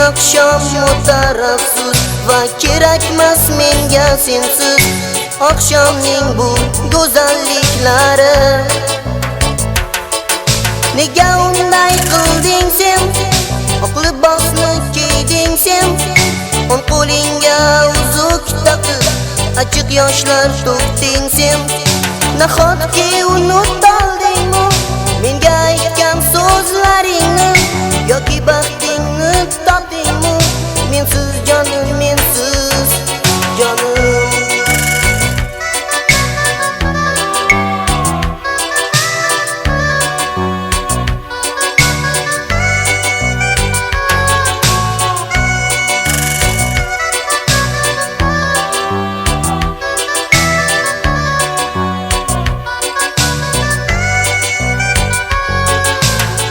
oqshom o'tar afsus va kerakmas menga sensiz oqshomning bu go'zalliklari. Nega unday qilding sen? Oq libosni kiyding sen, o'ng qo'lingga uzuk taqib achchiq yoshlar to'kding sen. Nahotki unutdingmi menga aytgan so'zlaringni, yoki baxtingni topdingmi mensiz jonim, mensiz jonim.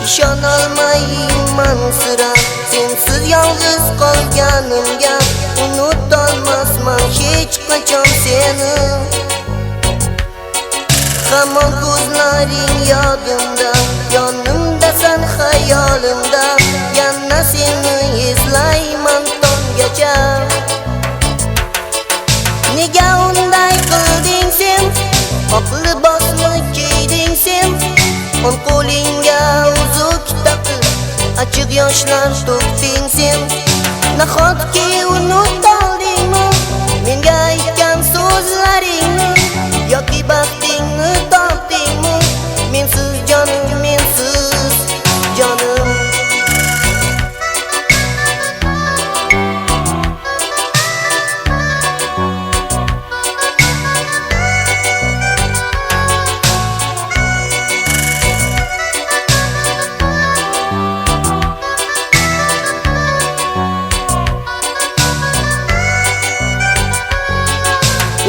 İşonolmayman sira sensiz yolg'iz qolganimga, unutolmasman hech qachon seni. Hamon ko'zlaring yodimda, yonimdasan xayolimda, yana seni eslayman tonggacha. Nega unday qilding sen? Oq libosni kiyding sen, o'ng qo'lingga uzuk taqib achchiq yoshlar to'kding sen. Nahotki unutdingmi menga aytgan so'zlaringni, yoki baxtingni topdingmi mensiz jonim, mensiz jonim.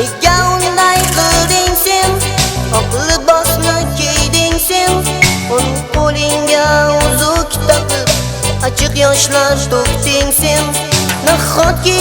Nega unday qilding sen? Oq libosni kiyding sen, o'ng qo'lingga uzuk taqib achchiq yoshlar to'kding sen. Nahotki